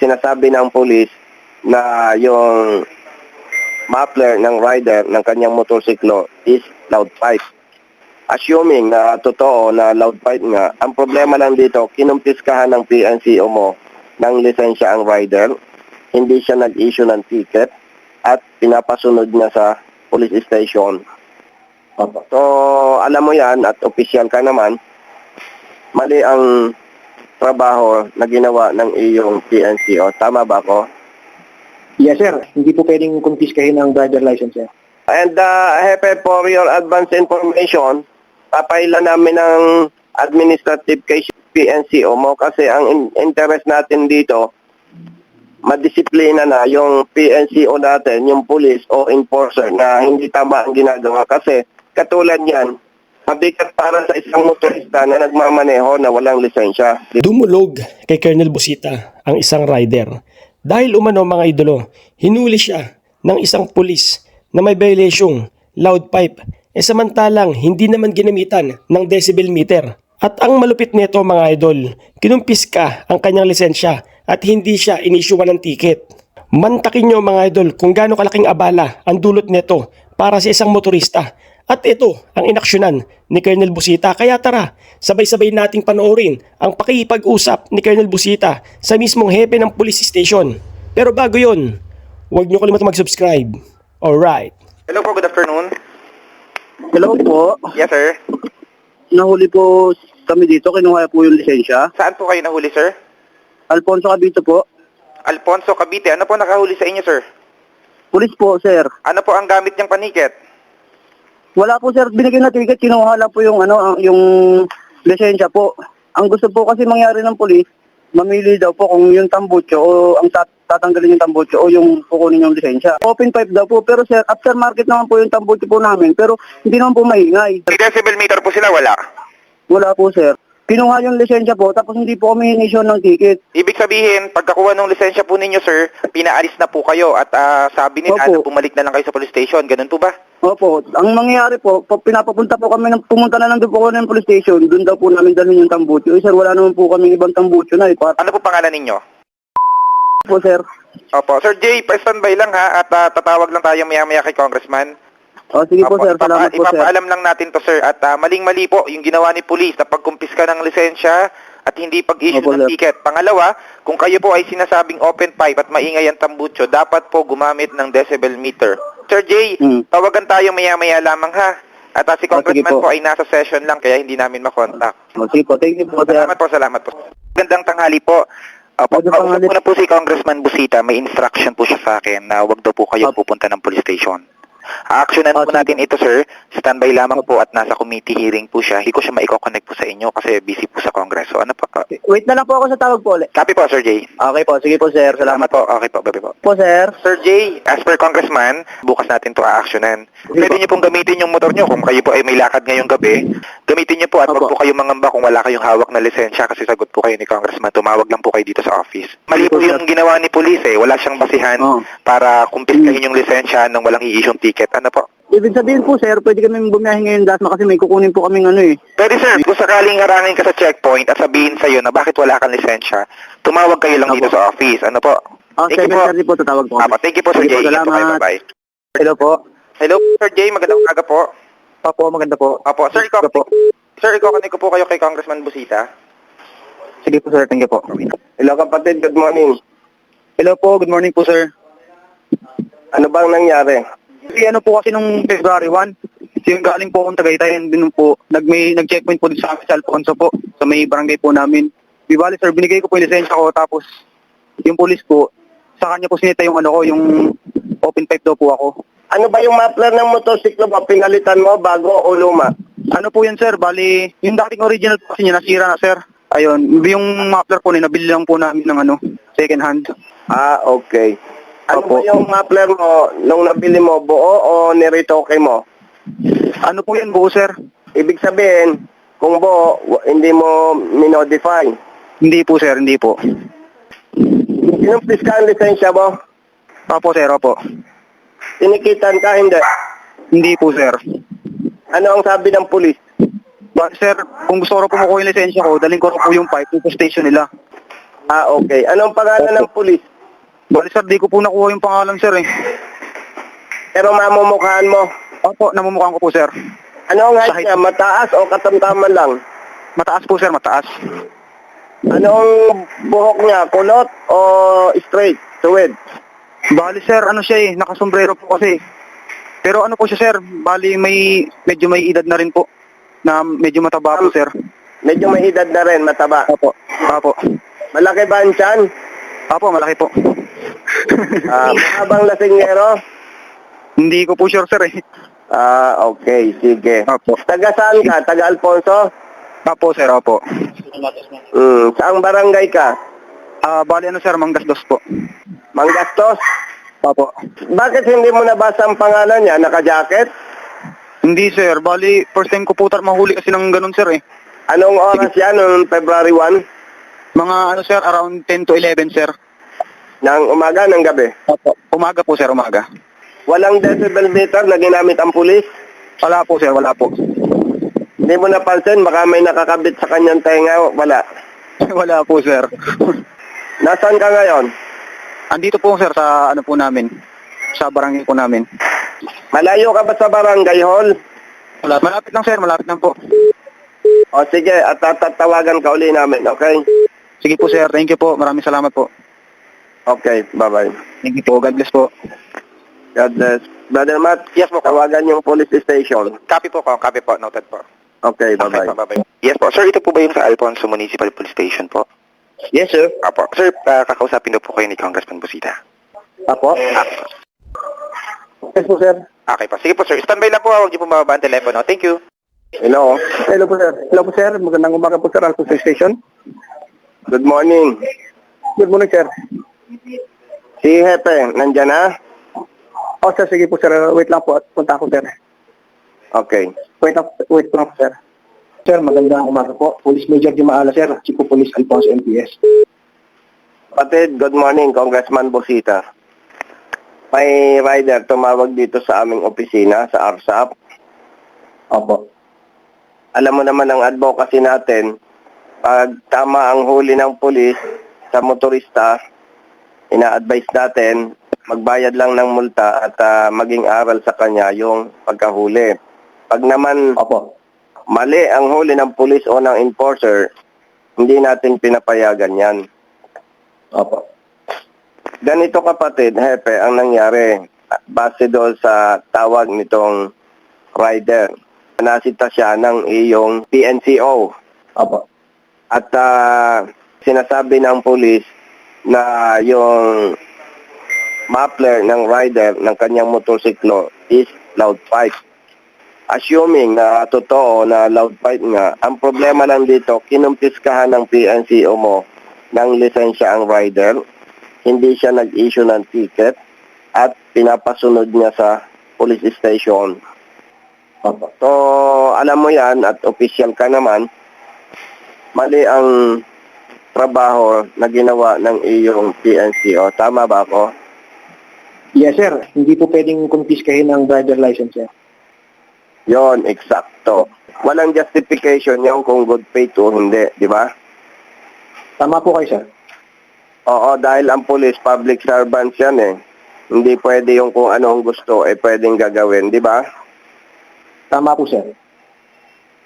sinasabi ng pulis na yung muffler ng rider ng kanyang motorsiklo is loud pipe. Assuming na totoo na loud pipe nga, ang problema lang dito, kinumpiskahan ng PNCO mo ng lisensya ang rider, hindi siya nag-issue ng ticket at pinapasunod niya sa police station. So, alam mo yan at official ka naman, mali ang trabaho na ginawa ng iyong PNCO. Tama ba ako? Yes, sir. Hindi po pwedeng kumpiskahin ang driver license, sir. And Hepe, for your advance information, papailan namin ng administrative case PNCO mo kasi ang interest natin dito, madisiplina na yung PNCO natin, yung police o enforcer na hindi tama ang ginagawa. Kasi katulad yan, mabigat para sa isang motorista na nagmamaneho na walang lisensya. Dumulog kay Colonel Busita ang isang rider. Dahil umano mga idolo, hinuli siya ng isang pulis na may violasyong loud pipe. Samantalang hindi naman ginamitan ng decibel meter. At ang malupit nito mga idol, kinumpiska ang kanyang lisensya at hindi siya inisyuwan ng ticket. Mantakin nyo mga idol kung gaano kalaking abala ang dulot nito para sa isang motorista. At ito ang inaksyonan ni Colonel Busita. Kaya tara, sabay-sabay nating panoorin ang pakikipag-usap ni Colonel Busita sa mismong hepe ng police station. Pero bago yun, huwag nyo kalimutan mag-subscribe. Alright. Hello po, good afternoon. Hello po. Yes, sir. Nahuli po kami dito. Kinuha po yung lisensya. Saan po kayo nahuli, sir? Alfonso Cabito po. Alfonso Cavite. Ano po nakahuli sa inyo, sir? Pulis po, sir. Ano po ang gamit niyang paniket? Wala po, sir. Binigyan na ticket. Kinuha lang po yung, yung lisensya po. Ang gusto po kasi mangyari ng pulis, mamili daw po kung yung tambucho o ang tatanggalin yung tambucho o yung kukunin yung lisensya. Open pipe daw po. Pero, sir, aftermarket naman po yung tambucho po namin. Pero hindi naman po maingay. May decibel meter po sila, wala. Wala po, sir. Kinuha yung lisensya po, tapos hindi po kami inisyon ng ticket. Ibig sabihin, pagkakuha ng lisensya po ninyo, sir, pinaalis na po kayo at sabi nila Opo. na bumalik na lang kayo sa police station. Ganun po ba? Opo, ang mangyayari po, pinapapunta po kami, pumunta na lang doon po kami ng police station, doon daw po namin dalhin yung tambucho. Sir, wala naman po kami ibang tambucho na. Ano po pangalan ninyo? Po, sir. Opo. Sir Jay, pa-standby lang ha at tatawag lang tayo maya-maya kay Congressman. O, sige po, Opo, sir. Salamat po, sir. Ipapaalam lang natin to, sir. At maling-mali po yung ginawa ni police na pagkumpiska ng lisensya at hindi pag-issue Opo, ng sir. ticket. Pangalawa, kung kayo po ay sinasabing open pipe at maingay ang tambucho, dapat po gumamit ng decibel meter. Sir Jay, tawagan tayo maya-maya lamang ha. At si Congressman sige po. po ay nasa session lang kaya hindi namin makontak. O, sige po. Thank you po, sir. Salamat po. Gandang tanghali po. Opo, Magandang kausap tanghali. ko na po si Congressman Busita. May instruction po siya sa akin na wag daw po kayo pupunta ng police station. A-actionan po sige natin ito, sir. Standby lamang po at nasa committee hearing po siya. Hindi ko siya maiko-connect po sa inyo kasi busy po sa Kongreso. Ano po? Wait na lang po ako sa tawag po ulit. Copy po, Sir Jay. Okay po. Sige po, sir. Salamat po. Okay po, bye po. po, sir. Sir Jay, as per Congressman, bukas natin to a-actionan. Pwede niyo pong gamitin yung motor niyo kung kayo po ay may lakad ngayong gabi. Gamitin niyo po at wag po kayong mangamba kung wala kayong hawak na lisensya kasi sagot po kayo ni Congressman. Tumawag lang po kayo dito sa office. Mali po yung ginawa ni police eh. Wala siyang basihan para kumpiskahin yung lisensya nang walang i-issue ticket. Ano po? Ibig sabihin po, sir, pwede kami bumiyahe ngayon Dasma kasi may kukunin po kaming Pwede, sir. Kung sakaling harangin ka sa checkpoint at sabihin sa'yo na bakit wala kang lisensya, tumawag kayo lang dito sa office. Ano po? Thank you po. 7:30 po tatawag po. Thank you po, Sir Jay. Sige po, Ingat po kayo. salamat. Bye-bye. Hello po. Hello, Sir Jay. Magandang umaga po. Opo, maganda po. Opo, sir, iko-connect ko po kayo kay Congressman Busita. Sige po, sir. Thank you po. Hello kapatid, good morning. Hello po. Good morning po, sir. Ano bang nangyari? Kasi ano po kasi nung February 1, yung galing po akong Tagaytay, din po, nag-checkpoint po dito sa amin sa Alfonso po, sa may barangay po namin. Di bali, sir, binigay ko po yung lisensya ko, tapos yung police po, sa kanya po sinita yung yung open pipe daw po ako. Ano ba yung muffler ng motorsiklo mo? Pinalitan mo bago o luma? Ano po yan, sir? Bali, yung dating original po kasi niya, nasira na, sir. Ayun, yung muffler po nabili lang po namin ng second hand. Okay. Ano Opo. ba yung muffler mo nung nabili mo, buo o niretoke mo? Ano po yan buo, sir? Ibig sabihin, kung buo, hindi mo minodify. Hindi po, sir, hindi po. Kinumpis ka ang lisensya mo? Opo, sir, opo. Tinikitan ka, hindi? Hindi po, sir. Ano ang sabi ng pulis? Sir, kung gusto ko po makuha yung lisensya ko, dalhin ko po yung pipe sa station nila. Okay. Anong pangalan ng pulis? Bali sir, di ko po nakuha yung pangalan sir eh. Pero mamumukhaan mo. Opo, namumukhaan ko po sir. Ano ang height Sa height- niya? Mataas o katamtaman lang? Mataas po sir, mataas. Anong buhok niya? Kulot o straight? Tuwid? Bali sir, ano siya eh, nakasombrero po kasi. Pero ano po siya sir, bali medyo may edad na rin po. Na medyo mataba po sir. Medyo may edad na rin, mataba. Opo, opo. Malaki ba ang tiyan? Opo, malaki po. Mahabang lasingero? Hindi ko po sure sir eh. Okay, sige. Opo. Taga saan ka? Taga Alfonso? Opo sir, opo. Saang barangay ka? Bali ano sir, Manggasdos po. Manggastos? Opo. Bakit hindi mo nabasa ang pangalan niya? Naka-jacket? Hindi sir, bali first time ko po mahuli kasi ng ganun sir eh. Anong oras yan? Noong February 1? Mga ano sir, around 10 to 11 sir. Ng umaga, ng gabi? Opo. Umaga po sir, umaga. Walang decibel meter na ginamit ang pulis? Wala po sir, wala po. Hindi mo napansin, baka may nakakabit sa kanyang tenga. Wala. Wala po sir. Nasaan ka ngayon? Andito po sir sa ano po namin. Sa barangay po namin. Malayo ka ba sa barangay hall? Malapit lang sir, malapit lang po. O sige, at tatawagan ka uli namin, okay? Sige po sir, thank you po. Maraming salamat po. Okay, bye-bye. Thank you po, God bless po. God bless. Brother Matt, Yes po, tawagan yung police station. Copy po, noted po. Okay, Okay bye-bye. po, bye-bye. Yes po, sir, ito po ba yung sa Alfonso Municipal Police Station po? Yes, sir. Apo. Sir, kakausapin daw po kayo ni Congressman Busita. Ako? Yes po sir. Okay po. Sige po, sir. Standby lang po. Huwag niyo po mababa ang telepono. Thank you. Hello. Hello po sir. Hello po sir. Magandang umaga po sir. Alfonso Station. Good morning. Good morning sir. Si Hepe, nandyan na? Oh sir, sige po sir. Wait lang po at punta ako sir. Okay. Wait lang po sir. Sir, magandang umaga po. Police Major Dimaala sir. Chief of Police Alfonso MPS. Kapatid, good morning, Congressman Busita. May rider tumawag dito sa aming opisina sa ARSAP. Opo. Alam mo naman ang advocacy natin, pag tama ang huli ng pulis sa motorista, ina-advise natin, magbayad lang ng multa at maging aral sa kanya yung pagkahuli. Pag naman Opo. mali ang huli ng pulis o ng enforcer, hindi natin pinapayagan yan. Opo. Ganito kapatid, Hepe, ang nangyari, base doon sa tawag nitong rider. Nasita siya ng iyong PNCO. Opo. At sinasabi ng pulis na yung muffler ng rider ng kanyang motorsiklo is loud pipe. Assuming na totoo na loud pipe nga, ang problema lang dito, kinumpiskahan ng PNCO mo ng lisensya ang rider, hindi siya nag-issue ng ticket at pinapasunod niya sa police station. Opo. So, alam mo yan at official ka naman, mali ang trabaho na ginawa ng iyong PNCO. Tama ba ako? Yes sir. Hindi po pwedeng kumpiskahin ang driver license sir. Yon, eksakto. Walang justification yung kung good faith o hindi, di ba? Tama po kayo sir. Oo, dahil ang police, public servants yan eh. Hindi pwede yung kung anong gusto, pwedeng gagawin, di ba? Tama po sir.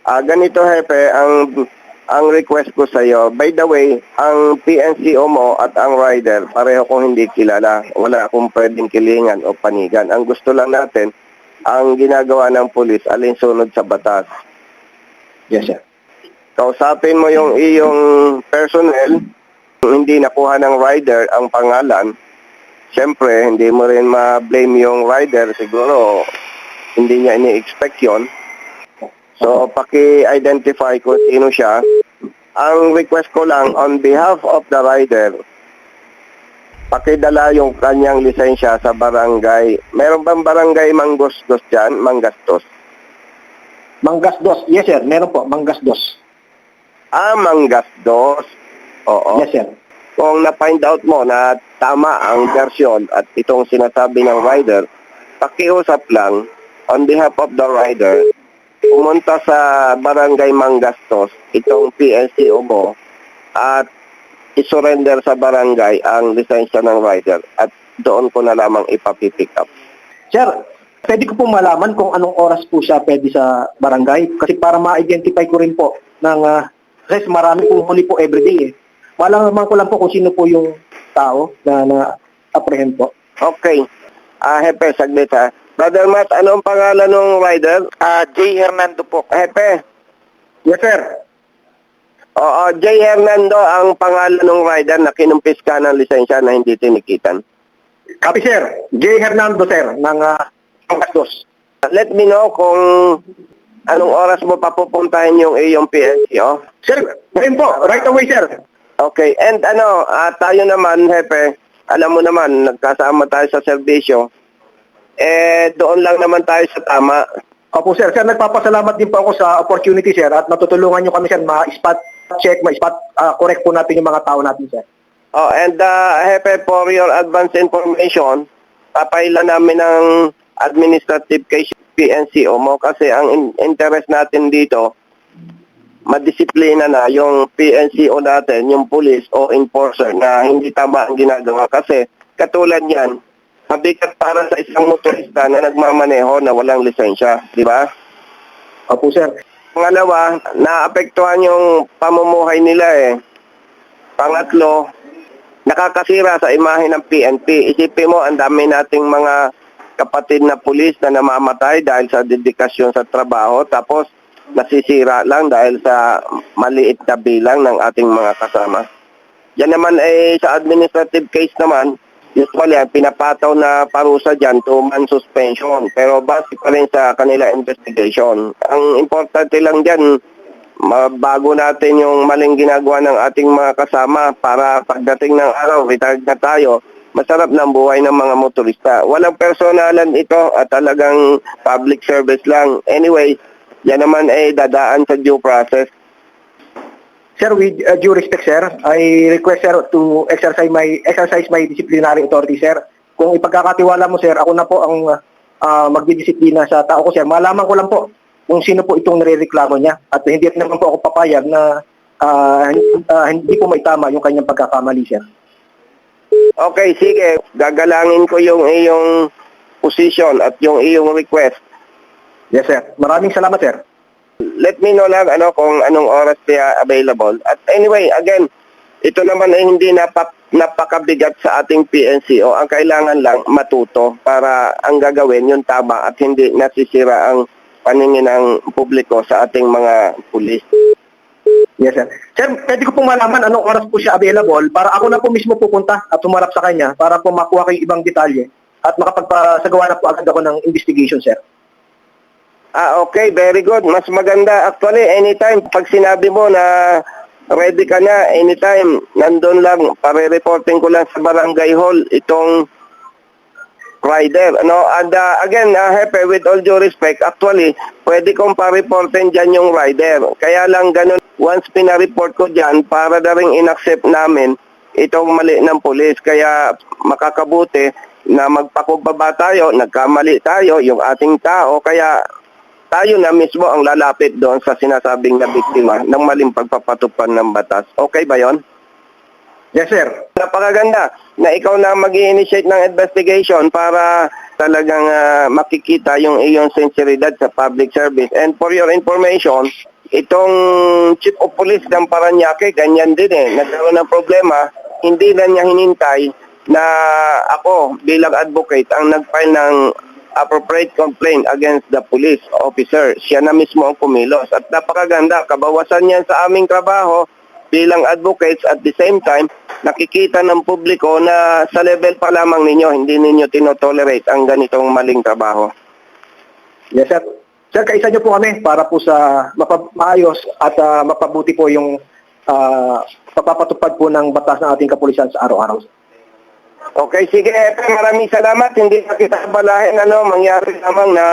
Ganito, Hepe, ang request ko sa iyo, by the way, ang PNCO mo at ang rider, pareho kong hindi kilala. Wala akong pwedeng kilingan o panigan. Ang gusto lang natin, ang ginagawa ng pulis, alinsunod sa batas. Yes sir. Kausapin mo yung iyong personnel, hindi nakuha ng rider ang pangalan. Siyempre, hindi mo rin ma-blame yung rider. Siguro, hindi niya ini-expect yun. So, paki-identify kung sino siya. Ang request ko lang, on behalf of the rider, pakidala yung kanyang lisensya sa barangay. Meron bang barangay Manggastos dyan? Manggastos. Manggasdos. Yes sir, meron po. Manggasdos. Manggastos. Oo. Yes sir. Kung na-find out mo na tama ang version at itong sinasabi ng rider, pakiusap lang, on behalf of the rider, pumunta sa barangay Manggastos, itong PNCO mo, at isurrender sa barangay ang lisensya ng rider at doon ko na lamang ipapipick up. Sir, pwede ko po malaman kung anong oras po siya pwede sa barangay? Kasi para ma-identify ko rin po kasi marami pong huli po everyday eh. Malaman ko lang po kung sino po yung tao na na-apprehend po. Okay. Hepe, saglit ha. Brother Matt, anong pangalan ng rider? J. Hernando po. Hepe. Yes, sir. Oo, J. Hernando ang pangalan ng rider na kinumpis ka ng lisensya na hindi tinikitan. Copy, sir. J. Hernando, sir, ng Pangasius. Let me know kung anong oras mo papupuntahin yung iyong PNCO. Sir, ngayon po. Right away, sir. Okay, and tayo naman, Hepe, alam mo naman, nagkasama tayo sa serbisyo, doon lang naman tayo sa tama. Opo, sir. Sir, nagpapasalamat din po ako sa opportunity, sir, at natutulungan nyo kami, sir, ma-spot check, ma-spot correct po natin yung mga tao natin, sir. Oh, and Hepe, for your advance information, papailan namin ng administrative case PNCO mo kasi ang interest natin dito, madisiplina na yung PNCO natin, yung police o enforcer na hindi tama ang ginagawa. Kasi katulad yan, mabigat para sa isang motorista na nagmamaneho na walang lisensya, di ba? Opo, sir. Pangalawa, naapektuhan yung pamumuhay nila eh. Pangatlo, nakakasira sa imahe ng PNP. Isipin mo, ang dami nating mga kapatid na pulis na namamatay dahil sa dedikasyon sa trabaho, tapos nasisira lang dahil sa maliit na bilang ng ating mga kasama. Yan naman ay sa administrative case naman, usually pinapataw na parusa dyan, 2-month suspension. Pero base pa rin sa kanila investigation. Ang importante lang dyan, mabago natin yung maling ginagawa ng ating mga kasama para pagdating ng araw, retired na tayo, masarap ng buhay ng mga motorista. Walang personalan ito at talagang public service lang. Anyway, yan naman ay dadaan sa due process. Sir, with due respect, sir, I request, sir, to exercise my disciplinary authority, sir. Kung ipagkakatiwala mo, sir, ako na po ang magdidisiplina sa tao ko, sir. Malaman ko lang po kung sino po itong nirereklamo niya. At hindi naman po ako papayag na hindi po maitama yung kanyang pagkakamali, sir. Okay, sige. Gagalangin ko yung iyong position at yung iyong request. Yes, sir. Maraming salamat, sir. Let me know lang kung anong oras siya available. At anyway, again, ito naman ay hindi napakabigat sa ating PNCO. Ang kailangan lang matuto para ang gagawin yung tama at hindi nasisira ang paningin ng publiko sa ating mga pulis. Yes, sir. Sir, pwede ko pong malaman anong oras po siya available para ako na po mismo pupunta at tumarap sa kanya para po makuha ko yung ibang detalye at makapagpasagawa na po agad ako ng investigation, sir. Okay, very good. Mas maganda. Actually, anytime, pag sinabi mo na ready ka na, anytime, nandun lang, pare-reporting ko lang sa barangay hall itong rider. And again, Hepe, with all due respect, actually, pwede kong pa-reportin dyan yung rider. Kaya lang ganun, once pina-report ko dyan, para na rin in-accept namin itong mali ng pulis. Kaya makakabuti na magpakumbaba tayo, nagkamali tayo, yung ating tao, kaya tayo na mismo ang lalapit doon sa sinasabing na biktima ng maling pagpapatupad ng batas. Okay ba yon? Yes, sir. Napakaganda na ikaw na mag-i-initiate ng investigation para talagang makikita yung iyong sinseridad sa public service. And for your information, itong chief of police ng Parañaque, ganyan din eh. Nagkaroon ng problema, hindi na niya hinintay na ako bilang advocate ang nag-file ng appropriate complaint against the police officer. Siya na mismo ang kumilos. At napakaganda, kabawasan niyan sa aming trabaho bilang advocates at the same time, nakikita ng publiko na sa level pa lamang ninyo, hindi ninyo tinotolerate ang ganitong maling trabaho. Yes, sir. Sir, kaisa niyo po kami para po sa maayos at mapabuti po yung pagpapatupad po ng batas ng ating kapulisan sa araw-araw. Okay, sige, maraming salamat. Hindi na kita balahin, mangyari lamang na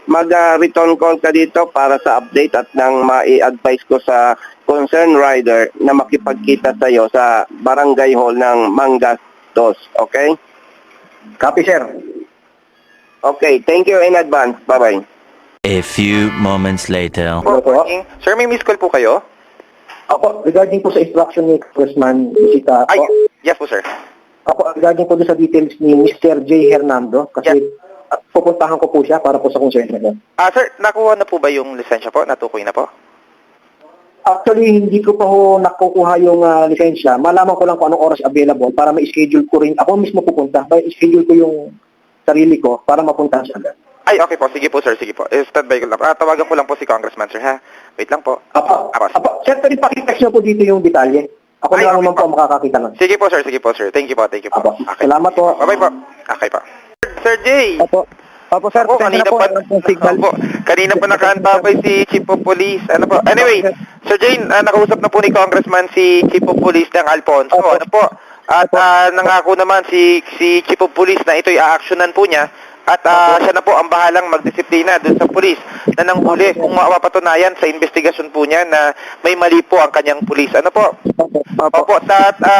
mag-return call ka dito para sa update at nang mai-advise ko sa concerned rider na makipagkita sa iyo sa barangay hall ng Mangas 2. Okay? Copy, sir. Okay, thank you in advance. Bye-bye. A few moments later. Morning. Sir, may miss call po kayo? Ako, regarding po sa instruction ni Congressman Busita, Ay, ako, yes po, sir. regarding po doon sa details ni Mr. J. Hernando, kasi pupuntahan ko po siya para po sa concern na yan. Sir, nakuha na po ba yung lisensya po? Natukoy na po? Actually, hindi ko pa ho nakukuha yung lisensya. Malaman ko lang kung anong oras available para ma-schedule ko rin. Ako mismo pupunta. Ma-schedule ko yung sarili ko para mapunta siya agad. Ay, okay po. Sige po, sir. Sige po. Standby ko lang. Tawagan ko lang po si Congressman, sir, ha? Wait lang po. Sir, pwede pakitext nyo po dito yung detalye. Ako Ay, na lang okay naman po makakakita nun. Sige po, sir. Sige po, sir. Thank you po. Thank you po. Apo. Salamat po. Bye-bye po. Okay po. Sir Jay. Opo, sir. Opo, Pasensya kanina na po. pa, Meron pong signal. opo, kanina pa nakaantapay si Chief of Police. Ano po? Anyway, Sir Jane, nakausap na po ni Congressman si Chief of Police ng Alfonso. Opo. Ano po? At nangako naman si Chief of Police na ito'y aaksyonan po niya. At siya na po ang bahalang magdisiplina doon sa pulis na nanghuli kung mapapatunayan sa investigasyon po niya na may mali po ang kanyang pulis. Ano po? Opo,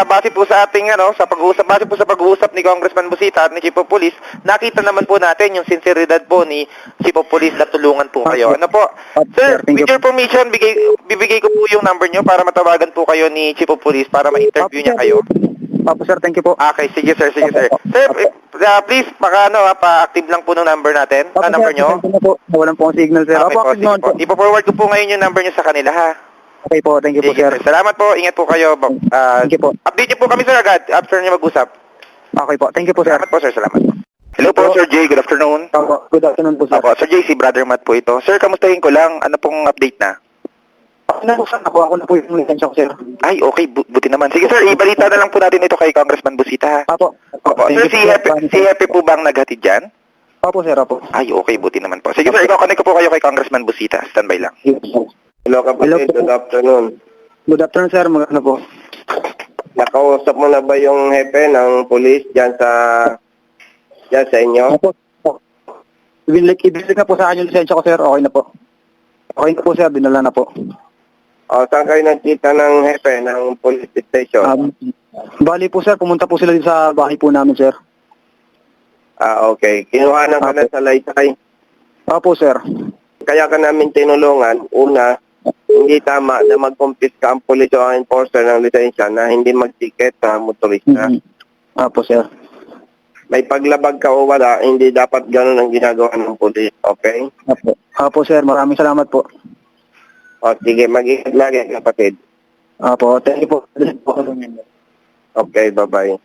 base po sa ating base po sa pag-uusap ni Congressman Busita at ni Chief of Police, nakita naman po natin yung sinseridad po ni Chief of Police na tulungan po kayo. Ano po? Sir, with your permission, bibigay ko po yung number niyo para matawagan po kayo ni Chief of Police para ma-interview niya kayo. Opo, sir. Thank you po. Okay, sige sir. Sir, please, pa-active lang po ng number natin. Opo, Number sir. nyo? Pasensya na po. Nawalan po ang signal, sir. Okay Opo, po, active sige naman po. po. Ipo-forward ko po ngayon yung number nyo sa kanila, ha? Okay po. Thank you po, Sige, sir. sir. Salamat po. Ingat po kayo. Thank you po. Update niyo po kami, sir, agad after niyo mag-usap. Okay po. Thank you po, sir. Salamat po, sir. Salamat. Hello po, Sir Jay. Good afternoon. Opo. Good afternoon po, sir. Opo, Sir Jay, si Brother Matt po ito. Sir, kamustahin ko lang. Ano pong update na? Ako na po, sir. Nakuha ko na po yung lisensya ko, sir. Ay, okay. Buti naman. Sige, sir. Ibalita na lang po natin ito kay Congressman Busita, ha? Opo. Opo. Thank Sir, you po, si Happy po bang naghatid dyan? Opo, sir. Opo. Ay, okay. Buti naman po. Sige, sir. Iko-connect ko po kayo kay Congressman Busita. Standby lang. Hello kapatid, Hello po. good afternoon. Good afternoon, sir. Maganda po. Nakausap mo na ba yung hepe ng police dyan sa inyo? Opo. Ibinalik na po sa akin yung lisensya ko, sir. Okay na po. Okay na po, sir. Dinala na po. O, saan kayo nagkita ng hepe ng police station? Bali po, sir. Pumunta po sila din sa bahay po namin, sir. Okay. Kinuhanan ka na sa Laytay. Opo, sir. Kaya ka namin tinulungan. Una, hindi tama na mag-confisca ang police o ang enforcer ng lisensya na hindi mag-ticket sa motorista. Opo, sir. May paglabag ka o wala, hindi dapat ganun ang ginagawa ng police. Okay? Opo. Opo, sir. Maraming salamat po. O, sige. Mag-ingat lagi, kapatid. Opo. Thank you po. Okay, bye-bye.